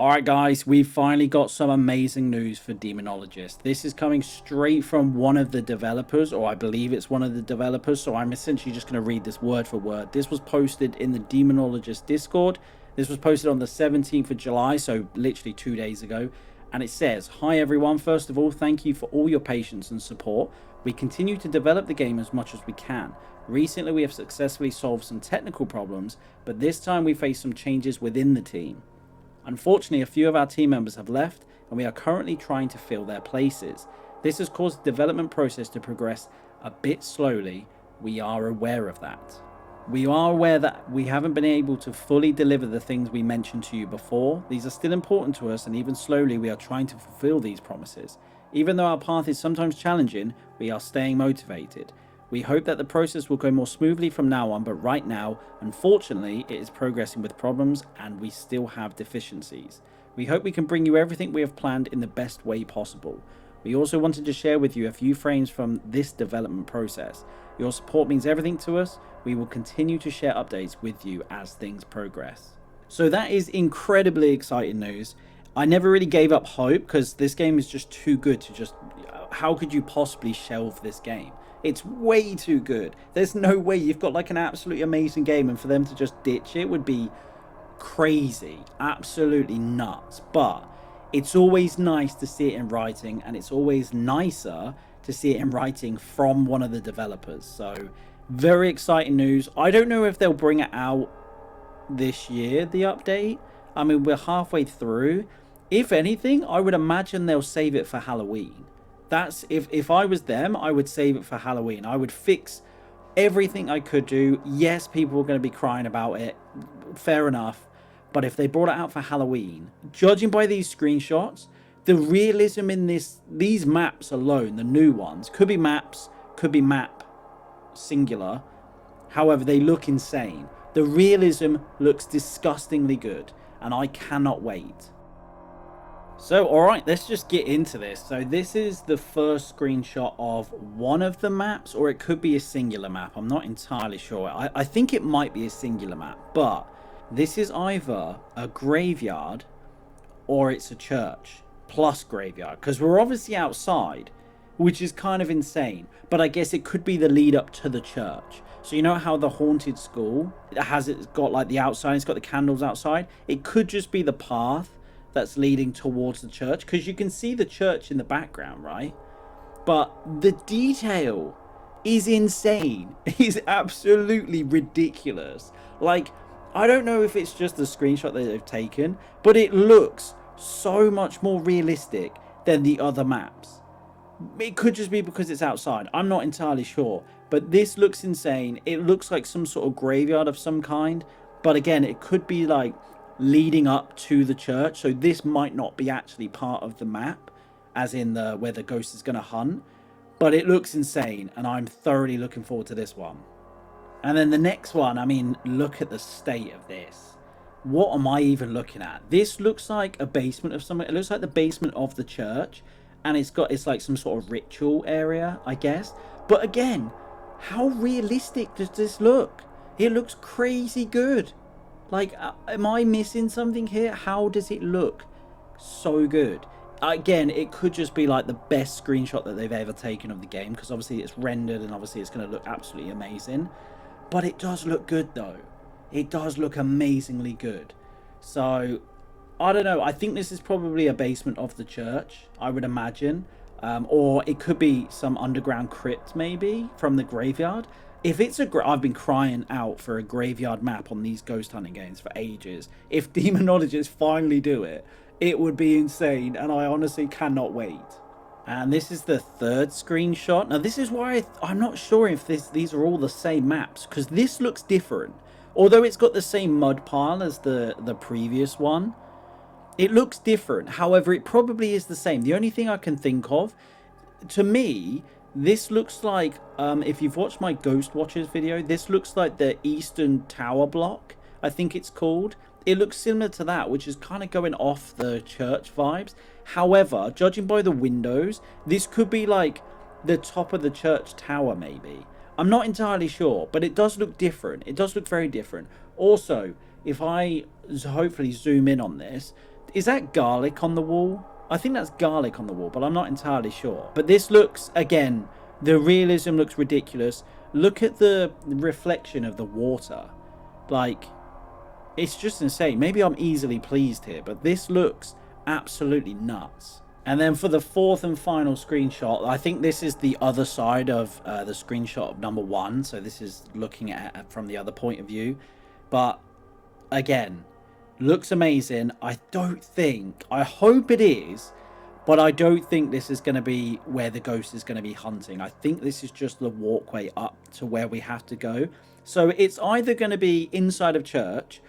Alright guys, we've finally got some amazing news for Demonologist. This is coming straight from one of the developers, or I believe it's one of the developers, so I'm essentially just going to read this word for word. This was posted in the Demonologist Discord. This was posted on the 17th of July, so literally 2 days ago. And it says, "Hi everyone, first of all, thank you for all your patience and support. We continue to develop the game as much as we can. Recently we have successfully solved some technical problems, but this time we face some changes within the team. Unfortunately, a few of our team members have left, and we are currently trying to fill their places. This has caused the development process to progress a bit slowly. We are aware of that. We are aware that we haven't been able to fully deliver the things we mentioned to you before. These are still important to us, and even slowly we are trying to fulfill these promises. Even though our path is sometimes challenging, we are staying motivated. We hope that the process will go more smoothly from now on, but right now, unfortunately, it is progressing with problems and we still have deficiencies. We hope we can bring you everything we have planned in the best way possible. We also wanted to share with you a few frames from this development process. Your support means everything to us. We will continue to share updates with you as things progress." So that is incredibly exciting news. I never really gave up hope because this game is just too good to just... How could you possibly shelve this game? It's way too good. There's no way. You've got like an absolutely amazing game, and for them to just ditch it would be crazy, absolutely nuts. But it's always nice to see it in writing, and it's always nicer to see it in writing from one of the developers. So very exciting news. I don't know if they'll bring it out this year, the update. I mean, we're halfway through. If anything, I would imagine they'll save it for Halloween. That's if I was them, I would save it for Halloween. I would fix everything I could do. Yes, people are going to be crying about it. Fair enough. But if they brought it out for Halloween, judging by these screenshots, the realism in these maps alone, the new ones, could be maps, could be map singular. However, they look insane. The realism looks disgustingly good, and I cannot wait. So, alright, let's just get into this. So this is the first screenshot of one of the maps, or it could be a singular map. I'm not entirely sure. I think it might be a singular map, but this is either a graveyard or it's a church plus graveyard, because we're obviously outside, which is kind of insane. But I guess it could be the lead up to the church. So you know how the haunted school it's got like the outside, it's got the candles outside? It could just be the path that's leading towards the church, because you can see the church in the background, right? But the detail is insane. It's absolutely ridiculous. Like, I don't know if it's just the screenshot that they've taken, but it looks so much more realistic than the other maps. It could just be because it's outside. I'm not entirely sure, but this looks insane. It looks like some sort of graveyard of some kind, but again, it could be like leading up to the church, so this might not be actually part of the map, as in the where the ghost is going to hunt. But it looks insane, and I'm thoroughly looking forward to this one. And then the next one, I mean, look at the state of this. What am I even looking at? This looks like a basement of something. It looks like the basement of the church, and it's like some sort of ritual area, I guess. But again, how realistic does this look? It looks crazy good. Like, am I missing something here? How does it look so good? Again, it could just be like the best screenshot that they've ever taken of the game, because obviously it's rendered and obviously it's going to look absolutely amazing. But it does look good though. It does look amazingly good. So, I don't know. I think this is probably a basement of the church, I would imagine. Or it could be some underground crypt maybe from the graveyard. If it's I've been crying out for a graveyard map on these ghost hunting games for ages. If Demonologists finally do it, it would be insane, and I honestly cannot wait. And this is the third screenshot. Now this is why I'm not sure if these are all the same maps, because this looks different. Although it's got the same mud pile as the previous one, it looks different. However, it probably is the same. The only thing I can think of, to me, this looks like, if you've watched my Ghost Watchers video, this looks like the Eastern Tower block, I think it's called. It looks similar to that, which is kind of going off the church vibes. However, judging by the windows, this could be like the top of the church tower maybe. I'm not entirely sure, but it does look different. It does look very different. Also, if I hopefully zoom in on this, Is that garlic on the wall? I think that's garlic on the wall, but I'm not entirely sure. But this looks, again, the realism looks ridiculous. Look at the reflection of the water. Like, it's just insane. Maybe I'm easily pleased here, but this looks absolutely nuts. And then for the fourth and final screenshot, I think this is the other side of the screenshot of number 1. So this is looking at it from the other point of view. But again, looks amazing. I hope it is, but I don't think this is going to be where the ghost is going to be hunting. I think this is just the walkway up to where we have to go. So it's either going to be inside of church,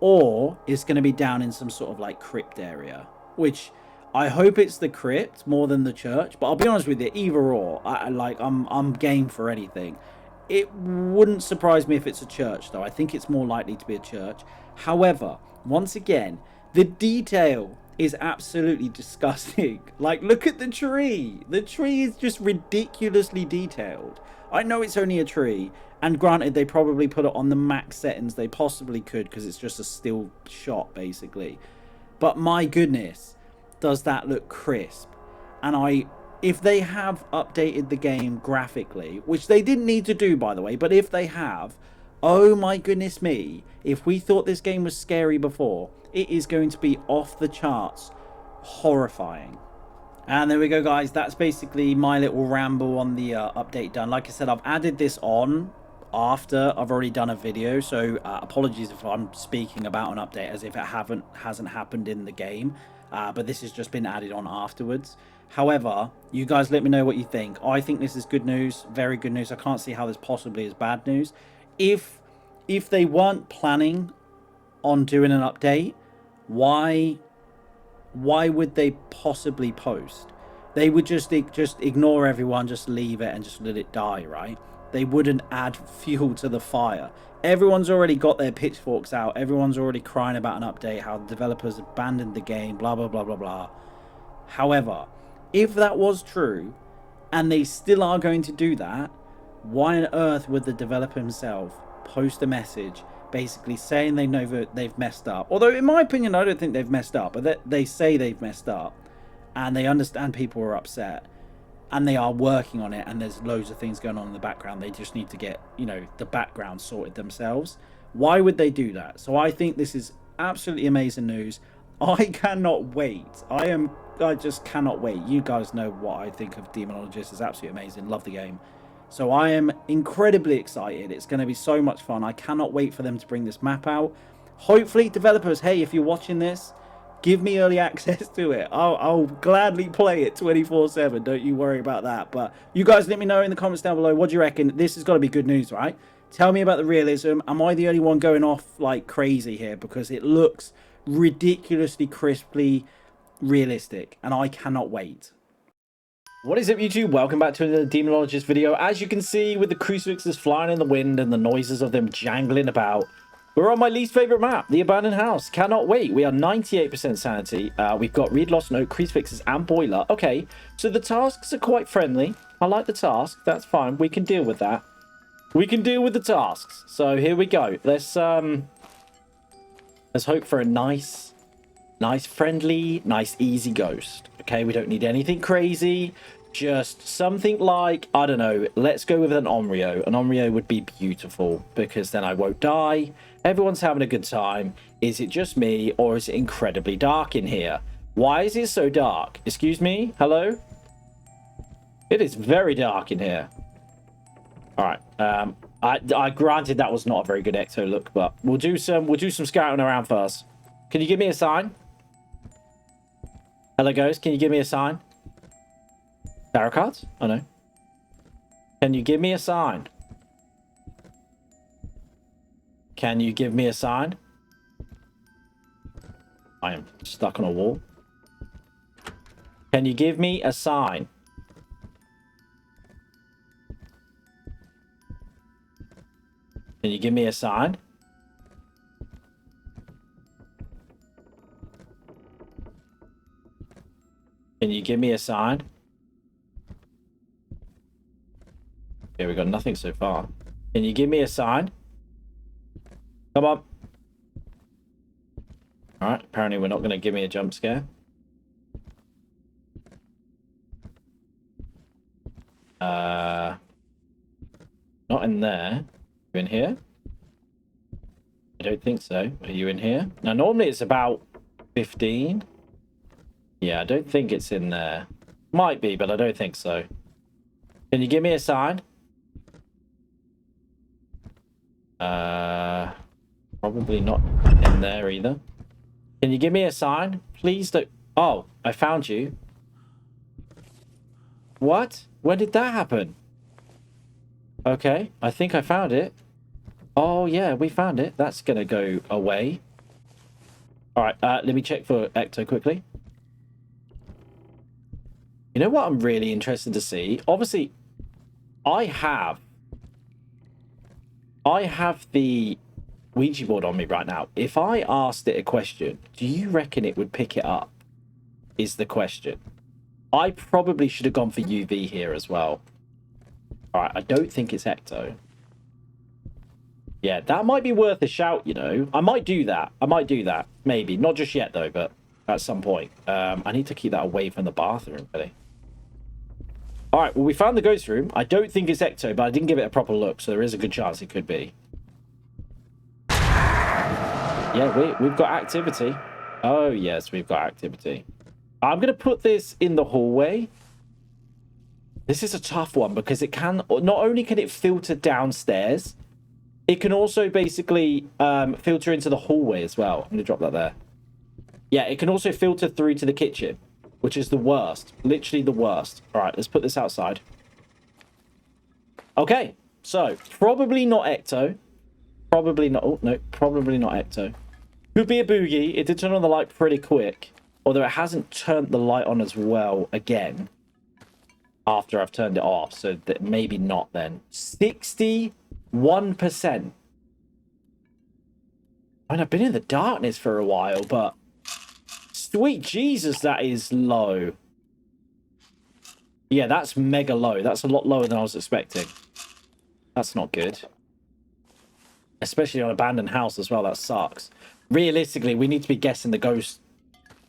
or it's going to be down in some sort of like crypt area, which I hope it's the crypt more than the church. But I'll be honest with you, either or, I'm game for anything. It wouldn't surprise me if it's a church, though. I think it's more likely to be a church. However, once again, the detail is absolutely disgusting. Like, look at the tree. The tree is just ridiculously detailed. I know it's only a tree, and granted, they probably put it on the max settings they possibly could because it's just a still shot, basically. But my goodness, does that look crisp. And if they have updated the game graphically, which they didn't need to do, by the way, but if they have, oh my goodness me, if we thought this game was scary before, it is going to be off the charts horrifying. And there we go, guys. That's basically my little ramble on the update done. Like I said, I've added this on after I've already done a video, so apologies if I'm speaking about an update as if it hasn't happened in the game, but this has just been added on afterwards. However, you guys let me know what you think. I think this is good news, very good news. I can't see how this possibly is bad news. If they weren't planning on doing an update, why would they possibly post? They would just ignore everyone, just leave it and just let it die, right? They wouldn't add fuel to the fire. Everyone's already got their pitchforks out. Everyone's already crying about an update, how the developers abandoned the game, blah, blah, blah, blah, blah. However, if that was true, and they still are going to do that, why on earth would the developer himself post a message basically saying they know that they've messed up? Although, in my opinion, I don't think they've messed up, but they say they've messed up, and they understand people are upset, and they are working on it, and there's loads of things going on in the background. They just need to get, the background sorted themselves. Why would they do that? So I think this is absolutely amazing news. I cannot wait. I just cannot wait. You guys know what I think of Demonologist. It's absolutely amazing. Love the game. So I am incredibly excited. It's going to be so much fun. I cannot wait for them to bring this map out. Hopefully, developers, hey, if you're watching this, give me early access to it. I'll gladly play it 24/7. Don't you worry about that. But you guys let me know in the comments down below. What do you reckon? This has got to be good news, right? Tell me about the realism. Am I the only one going off like crazy here? Because it looks ridiculously crisply realistic, and I cannot wait. What is up, YouTube? Welcome back to another Demonologist video. As you can see, with the crucifixes flying in the wind and the noises of them jangling about, we're on my least favorite map, the abandoned house. Cannot wait. We are 98% sanity. We've got read, lost note, crucifixes, and boiler. Okay, so the tasks are quite friendly. I like the task. That's fine. We can deal with that. We can deal with the tasks. So here we go. Let's hope for a nice friendly, nice easy ghost. Okay, we don't need anything crazy. Just something like, I don't know, let's go with an Onryo. An Onryo would be beautiful because then I won't die. Everyone's having a good time. Is it just me, or is it incredibly dark in here? Why is it so dark? Excuse me? Hello? It is very dark in here. All right. I granted that was not a very good ecto look, but we'll do some scouting around first. Can you give me a sign? Hello, ghost. Can you give me a sign? Tarot cards? Oh, no. Can you give me a sign? Can you give me a sign? I am stuck on a wall. Can you give me a sign? Can you give me a sign? Can you give me a sign? Okay, we got nothing so far. Can you give me a sign? Come on. Alright, apparently we're not going to give me a jump scare. Not in there. You in here? I don't think so. Are you in here? Now, normally it's about 15. Yeah, I don't think it's in there. Might be, but I don't think so. Can you give me a sign? Probably not in there either. Can you give me a sign? Please don't... Oh, I found you. What? When did that happen? Okay, I think I found it. Oh, yeah, we found it. That's going to go away. All right, let me check for Ecto quickly. You know what I'm really interested to see? Obviously, I have the Ouija board on me right now. If I asked it a question, do you reckon it would pick it up? Is the question. I probably should have gone for UV here as well. All right, I don't think it's Ecto. Yeah, that might be worth a shout, you know. I might do that. I might do that. Maybe. Not just yet, though, but at some point. I need to keep that away from the bathroom, really. All right, well, we found the ghost room. I don't think it's Ecto, but I didn't give it a proper look, so there is a good chance it could be. Yeah, we've got activity. Oh, yes, we've got activity. I'm going to put this in the hallway. This is a tough one because it can... Not only can it filter downstairs, it can also basically filter into the hallway as well. I'm going to drop that there. Yeah, it can also filter through to the kitchen, which is the worst. Literally the worst. All right, let's put this outside. Okay, so probably not Ecto. Probably not... Oh, no, probably not Ecto. Could be a boogie. It did turn on the light pretty quick. Although it hasn't turned the light on as well again after I've turned it off. So that maybe not then. 61%. I mean, I've been in the darkness for a while, but... Sweet Jesus, that is low. Yeah, that's mega low. That's a lot lower than I was expecting. That's not good. Especially on an abandoned house as well. That sucks. Realistically, we need to be guessing the ghost.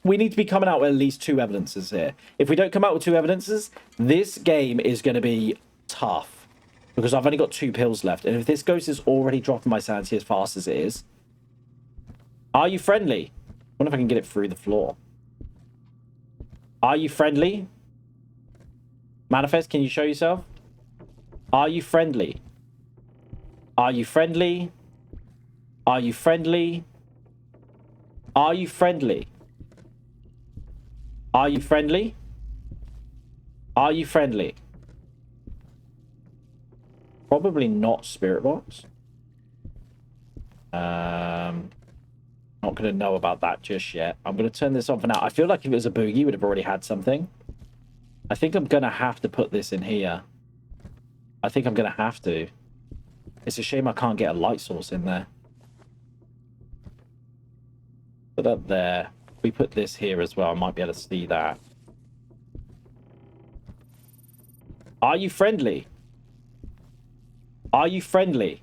We need to be coming out with at least 2 evidences here. If we don't come out with 2 evidences, this game is going to be tough. Because I've only got 2 pills left. And if this ghost is already dropping my sanity as fast as it is... Are you friendly? I wonder if I can get it through the floor. Are you friendly? Manifest, can you show yourself? Are you friendly? Are you friendly? Are you friendly? Are you friendly? Are you friendly? Are you friendly? Probably not Spirit Box. Not going to know about that just yet. I'm going to turn this on for now. I feel like if it was a boogie, we would have already had something. I think I'm going to have to put this in here. I think I'm going to have to. It's a shame I can't get a light source in there. Put that there. We put this here as well. I might be able to see that. Are you friendly? Are you friendly?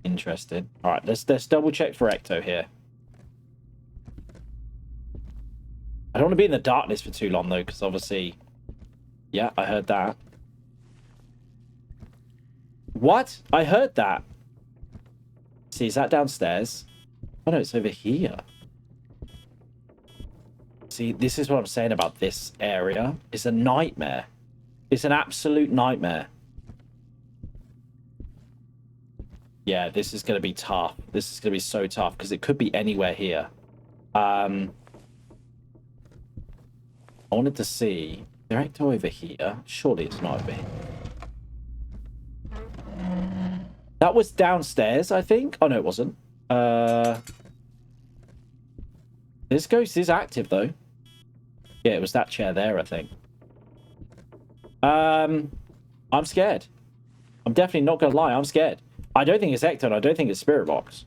Interesting. All right, let's double check for Ecto here. I don't want to be in the darkness for too long though, because obviously, yeah, I heard that. What? I heard that. See, is that downstairs? Oh no, it's over here. See, this is what I'm saying about this area. It's a nightmare. It's an absolute nightmare. Yeah, this is going to be tough. This is going to be so tough because it could be anywhere here. I wanted to see... Direct over here? Surely it's not over here. That was downstairs, I think. Oh, no, it wasn't. This ghost is active, though. Yeah, it was that chair there, I think. I'm scared. I'm definitely not going to lie. I'm scared. I don't think it's Ecton. I don't think it's Spirit Box.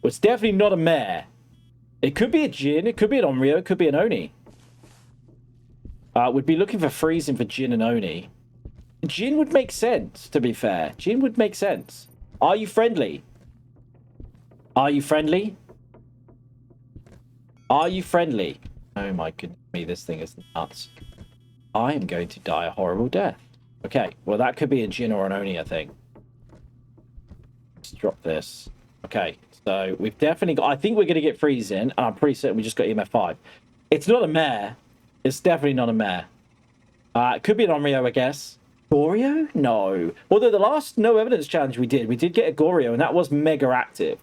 Well, it's definitely not a mare. It could be a Jin. It could be an Onryo. It could be an Oni. We'd be looking for freezing for Jin and Oni. Jin would make sense, to be fair. Jin would make sense. Are you friendly? Are you friendly? Are you friendly? Oh my goodness me, this thing is nuts. I am going to die a horrible death. Okay, well that could be a Jinn or an Oni, I think. Let's drop this. Okay, so we've definitely got... I think we're going to get freezing, and I'm pretty certain we just got EMF 5. It's not a mare. It's definitely not a mare. It could be an Onryo, I guess. Goryo? No. Although the last no evidence challenge we did get a Goryo, and that was mega active.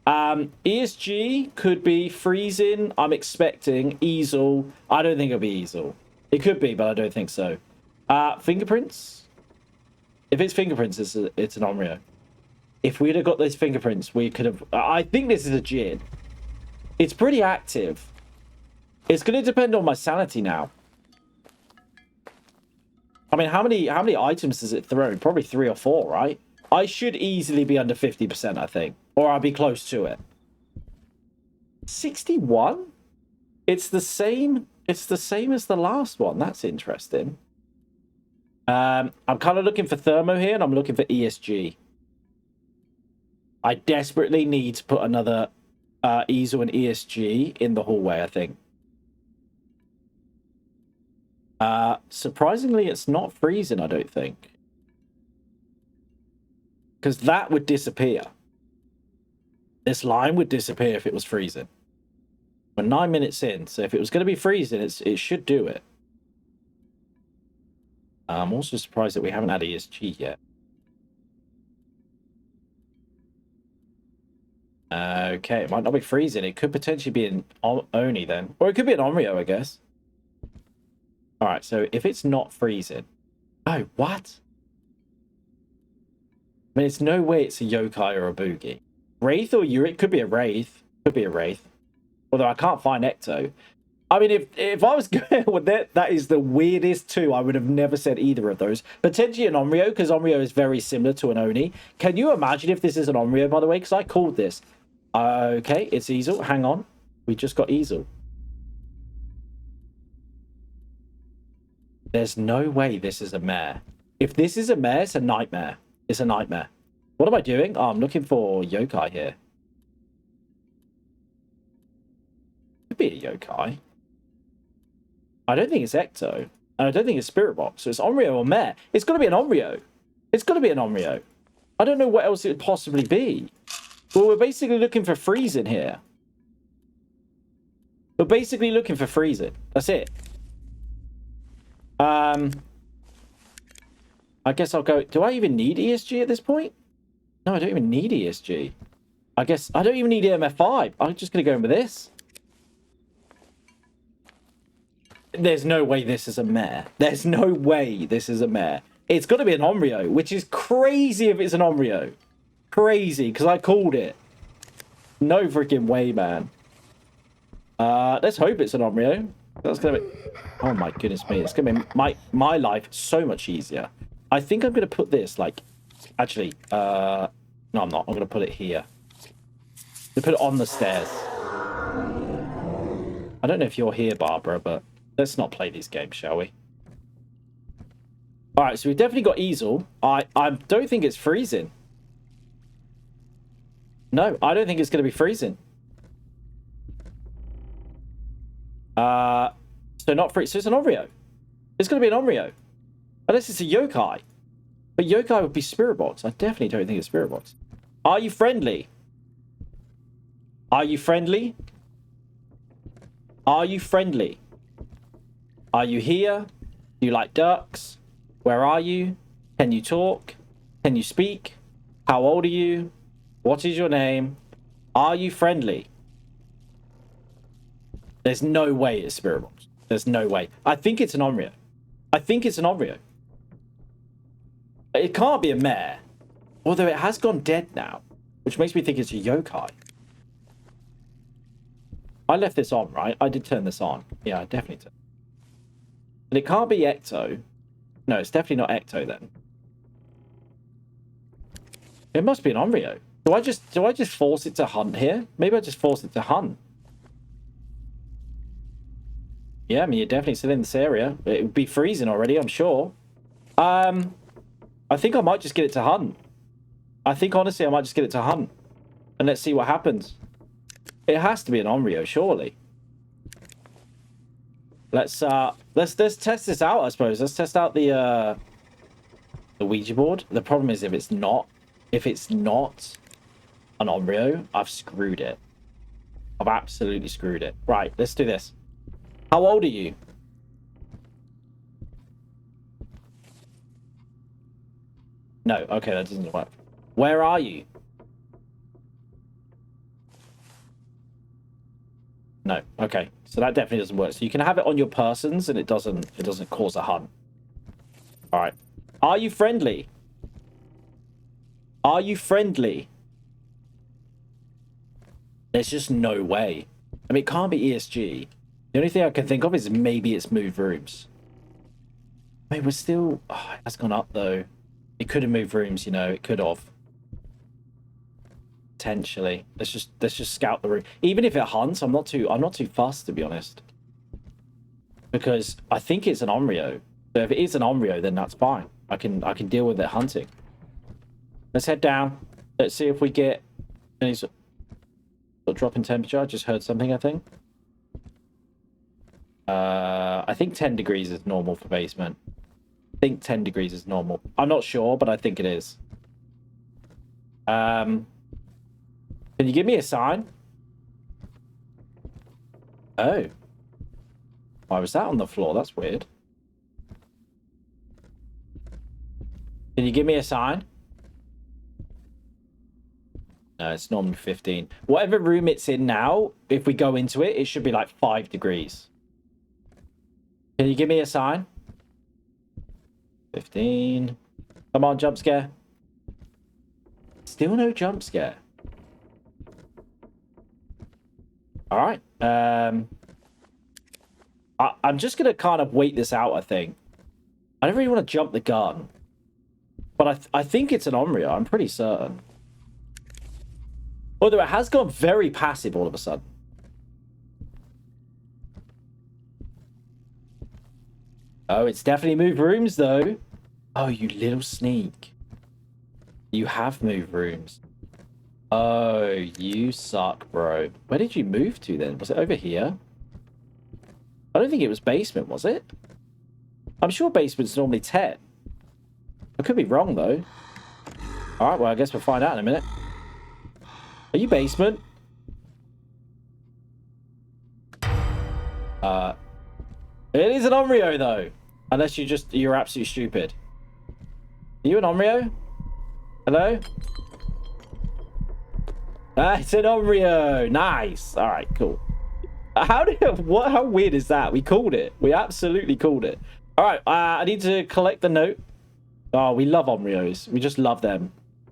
ESG could be freezing. I'm expecting Easel. I don't think it'll be Easel. It could be, but I don't think so. Fingerprints? If it's fingerprints, it's an Onryo. If we'd have got those fingerprints, we could have... I think this is a Jinn. It's pretty active. It's going to depend on my sanity now. I mean, how many items does it throw? Probably 3 or 4, right? I should easily be under 50%, I think. Or I'll be close to it. 61? It's the same as the last one. That's interesting. I'm kind of looking for Thermo here, and I'm looking for ESG. I desperately need to put another Easel and ESG in the hallway, I think. Surprisingly, it's not freezing, I don't think. Because that would disappear. This line would disappear if it was freezing. We're 9 minutes in, so if it was going to be freezing, it should do it. I'm also surprised that we haven't had ESG yet. Okay, it might not be freezing. It could potentially be an Oni then. Or it could be an Onryo, I guess. Alright, so if it's not freezing... Oh, what? I mean, it's no way it's a yokai or a boogie. Wraith or Uric? Could be a Wraith. Could be a Wraith. Although I can't find Ecto. I mean, if I was going with that is the weirdest two. I would have never said either of those. Potentially an Onryo, because Onryo is very similar to an Oni. Can you imagine if this is an Onryo, by the way? Because I called this. Okay, it's Easel. Hang on. We just got Easel. There's no way this is a mare. If this is a mare, it's a nightmare. It's a nightmare. What am I doing? Oh, I'm looking for yokai here. Could be a yokai. I don't think it's Ecto. And I don't think it's Spirit Box. So it's Onryo or mare. It's got to be an Onryo. It's got to be an Onryo. I don't know what else it would possibly be. Well, we're basically looking for freezing here. We're basically looking for freezing. That's it. I guess I'll go... Do I even need ESG at this point? No, I don't even need ESG. I guess I don't even need EMF 5. I'm just going to go in with this. There's no way this is a mare. There's no way this is a mare. It's got to be an Onryo, which is crazy if it's an Onryo. Crazy, because I called it. No freaking way, man. Let's hope it's an Onryo. That's going to be... Oh my goodness me. It's going to be my life so much easier. I think I'm going to put this, like... Actually, no, I'm not. I'm going to put it here. To put it on the stairs. I don't know if you're here, Barbara, but let's not play these games, shall we? All right, so we've definitely got Easel. I don't think it's freezing. No, I don't think it's going to be freezing. So not free. So it's an Onryo. It's going to be an Onryo. Unless it's a yokai. But yokai would be Spirit Box. I definitely don't think it's Spirit Box. Are you friendly? Are you friendly? Are you friendly? Are you here? Do you like ducks? Where are you? Can you talk? Can you speak? How old are you? What is your name? Are you friendly? There's no way it's Spirit Box. There's no way. I think it's an Onryo. I think it's an Onryo. It can't be a mare. Although it has gone dead now. Which makes me think it's a yokai. I left this on, right? I did turn this on. Yeah, I definitely did. But it can't be Ecto. No, it's definitely not Ecto then. It must be an Onryo. Do I just force it to hunt here? Maybe I just force it to hunt. Yeah, I mean, you're definitely still in this area. It would be freezing already, I'm sure. I think I might just get it to hunt. I think, honestly, I might just get it to hunt. and let's see what happens. It has to be an Onryo, surely. Let's test this out, I suppose. Let's test out the Ouija board. The problem is if it's not an Onryo, I've screwed it. I've absolutely screwed it. Right, let's do this. How old are you? No, okay, that doesn't work. Where are you? No, okay. So that definitely doesn't work. So you can have it on your persons and it doesn't cause a hunt. All right. Are you friendly? Are you friendly? There's just no way. I mean, it can't be ESG. The only thing I can think of is maybe it's moved rooms. I mean, we're still... Oh, it has gone up, though. It could have moved rooms, you know. It could have. Potentially. Let's just scout the room. Even if it hunts, I'm not too fussed, to be honest. Because I think it's an Onryo. So if it is an Onryo, then that's fine. I can deal with it hunting. Let's head down. Let's see if we get any sort of drop in temperature. I just heard something, I think. I think 10 degrees is normal for basement. I think 10 degrees is normal. I'm not sure, but I think it is. Can you give me a sign? Oh. Why was that on the floor? That's weird. Can you give me a sign? No, it's normally 15. Whatever room it's in now, if we go into it, it should be like 5 degrees. Can you give me a sign? 15. Come on, jump scare. Still no jump scare. All right. I'm just going to kind of wait this out, I think. I don't really want to jump the gun. But I think it's an Onryo. I'm pretty certain. Although it has gone very passive all of a sudden. Oh, it's definitely moved rooms, though. Oh, you little sneak. You have moved rooms. Oh, you suck, bro. Where did you move to, then? Was it over here? I don't think it was basement, was it? I'm sure basement's normally 10. I could be wrong, though. All right, well, I guess we'll find out in a minute. Are you basement? It is an Onryo, though. Unless you're absolutely stupid. Are you an Onryo? Hello? It's an Onryo. Nice. All right, cool. How weird is that? We called it. We absolutely called it. All right, I need to collect the note. Oh, we love Onryos. We just love them.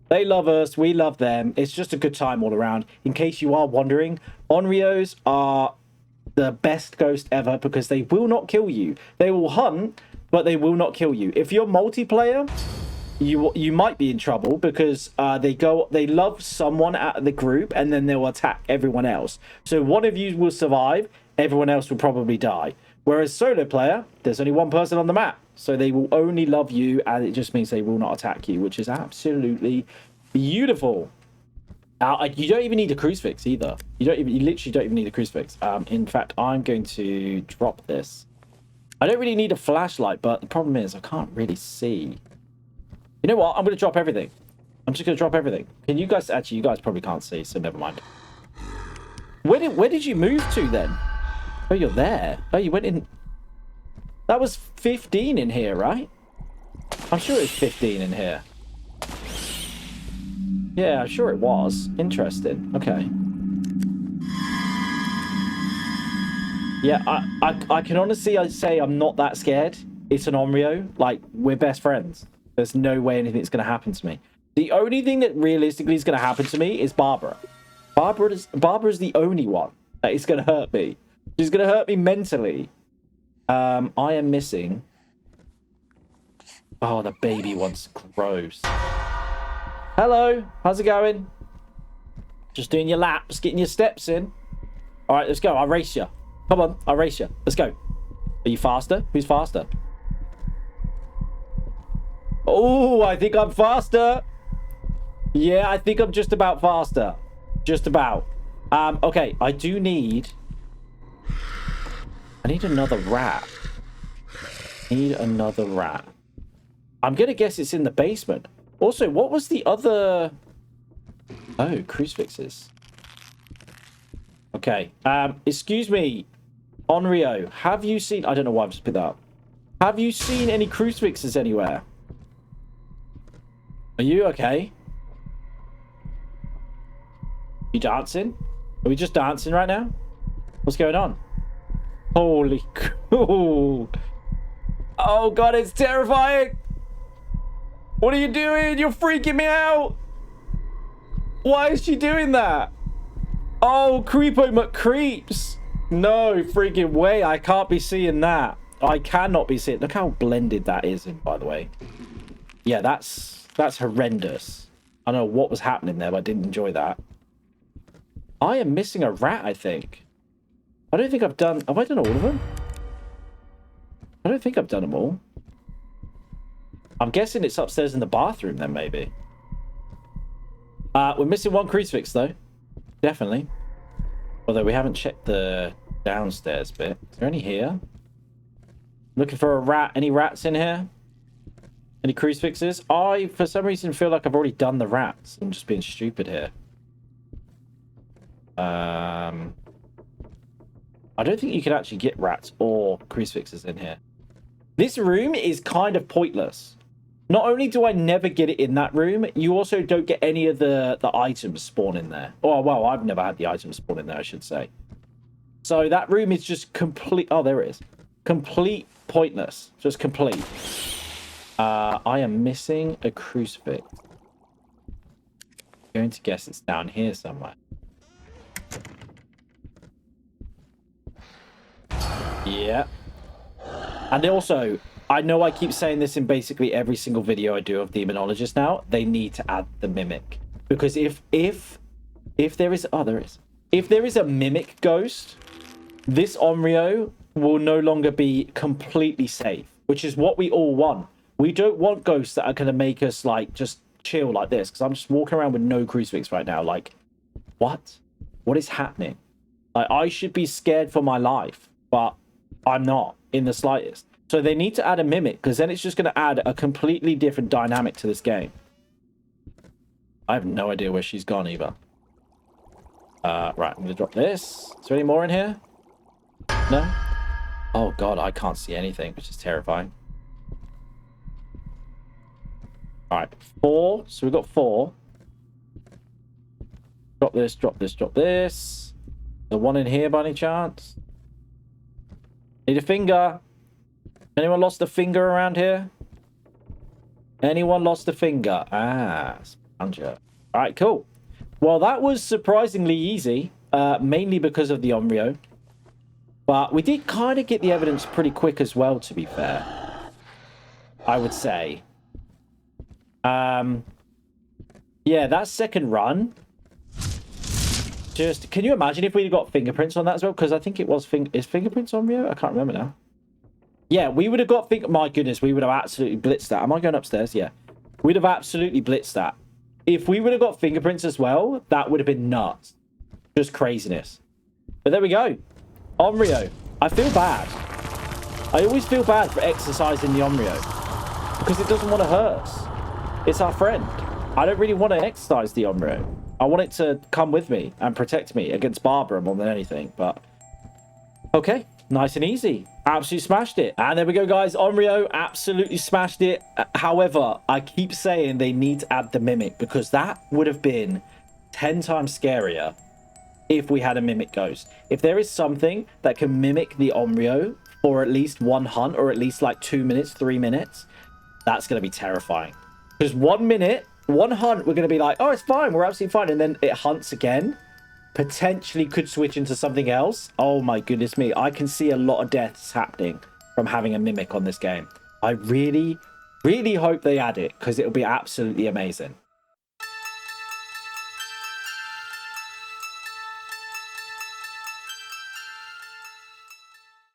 They love us. We love them. It's just a good time all around. In case you are wondering, Onryos are the best ghost ever because they will not kill you. They will hunt, but they will not kill you. If you're multiplayer, you might be in trouble because they love someone out of the group and then they'll attack everyone else. So one of you will survive, everyone else will probably die. Whereas solo player, there's only one person on the map, so they will only love you, and it just means they will not attack you, which is absolutely beautiful. You don't even need a crucifix either. You literally don't even need a crucifix. In fact, I'm going to drop this. I don't really need a flashlight, but the problem is I can't really see. You know what? I'm going to drop everything. I'm just going to drop everything. Can you guys... Actually, you guys probably can't see, so never mind. Where did you move to, then? Oh, you're there. Oh, you went in... That was 15 in here, right? I'm sure it's 15 in here. Yeah, I'm sure it was. Interesting. Okay. Yeah, I can honestly say I'm not that scared. It's an Onryo. Like, we're best friends. There's no way anything's going to happen to me. The only thing that realistically is going to happen to me is Barbara. Barbara is the only one that is going to hurt me. She's going to hurt me mentally. I am missing... Oh, the baby one's gross. Hello, how's it going? Just doing your laps, getting your steps in. All right, let's go. I'll race you. Come on, I'll race you. Let's go. Are you faster? Who's faster? Oh, I think I'm faster. Yeah, I think I'm just about faster. Just about. Okay, I need another rat. Need another rat. I'm gonna guess it's in the basement. Also, what was the other... Oh, crucifixes. Okay. Excuse me, Onryo, have you seen... I don't know why I've just picked that up. Have you seen any crucifixes anywhere? Are you okay? You dancing? Are we just dancing right now? What's going on? Holy cool. Oh god, it's terrifying. What are you doing? You're freaking me out. Why is she doing that? Oh, Creepo McCreeps. No freaking way. I can't be seeing that. I cannot be seeing... Look how blended that is, by the way. Yeah, that's horrendous. I don't know what was happening there, but I didn't enjoy that. I am missing a rat, I think. I don't think I've done... Have I done all of them? I don't think I've done them all. I'm guessing it's upstairs in the bathroom then, maybe. We're missing one crucifix, though. Definitely. Although we haven't checked the downstairs bit. Is there any here? Looking for a rat. Any rats in here? Any crucifixes? I, for some reason, feel like I've already done the rats. I'm just being stupid here. I don't think you can actually get rats or crucifixes in here. This room is kind of pointless. Not only do I never get it in that room, you also don't get any of the items spawn in there. Oh, well, I've never had the items spawn in there, I should say. So that room is just complete... Oh, there it is. Complete pointless. Just complete. I am missing a crucifix. I'm going to guess it's down here somewhere. Yeah. And also, I know I keep saying this in basically every single video I do of Demonologist now. They need to add the mimic. Because if there is... Oh, there is. If there is a mimic ghost, this Onryo will no longer be completely safe. Which is what we all want. We don't want ghosts that are going to make us, like, just chill like this. Because I'm just walking around with no crucifix right now. Like, what? What is happening? Like, I should be scared for my life. But I'm not in the slightest. So they need to add a mimic, because then it's just going to add a completely different dynamic to this game. I have no idea where she's gone either. Right, I'm going to drop this. Is there any more in here? No? Oh god, I can't see anything, which is terrifying. Alright, 4. So we've got 4. Drop this, drop this, drop this. The one in here by any chance? Need a finger. Anyone lost a finger around here? Anyone lost a finger? Ah, sponge. Alright, cool. Well, that was surprisingly easy. Mainly because of the Onryo. But we did kind of get the evidence pretty quick as well, to be fair. I would say. Yeah, that second run. Just, can you imagine if we'd got fingerprints on that as well? Because I think it was is fingerprints on Rio? I can't remember now. Yeah, we would have got my goodness, we would have absolutely blitzed that. Am I going upstairs? Yeah. We'd have absolutely blitzed that. If we would have got fingerprints as well, that would have been nuts. Just craziness. But there we go. Onryo. I feel bad. I always feel bad for exercising the Onryo. Because it doesn't want to hurt us. It's our friend. I don't really want to exercise the Onryo. I want it to come with me and protect me against Barbara more than anything, but... Okay, nice and easy. Absolutely smashed it. And there we go, guys. Onryo absolutely smashed it. However, I keep saying they need to add the Mimic, because that would have been 10 times scarier if we had a Mimic Ghost. If there is something that can mimic the Onryo for at least one hunt, or at least like 2 minutes, 3 minutes, that's going to be terrifying. Because 1 minute... one hunt, we're going to be like, oh, it's fine. We're absolutely fine. And then it hunts again. Potentially could switch into something else. Oh, my goodness me. I can see a lot of deaths happening from having a Mimic on this game. I really, really hope they add it, because it'll be absolutely amazing.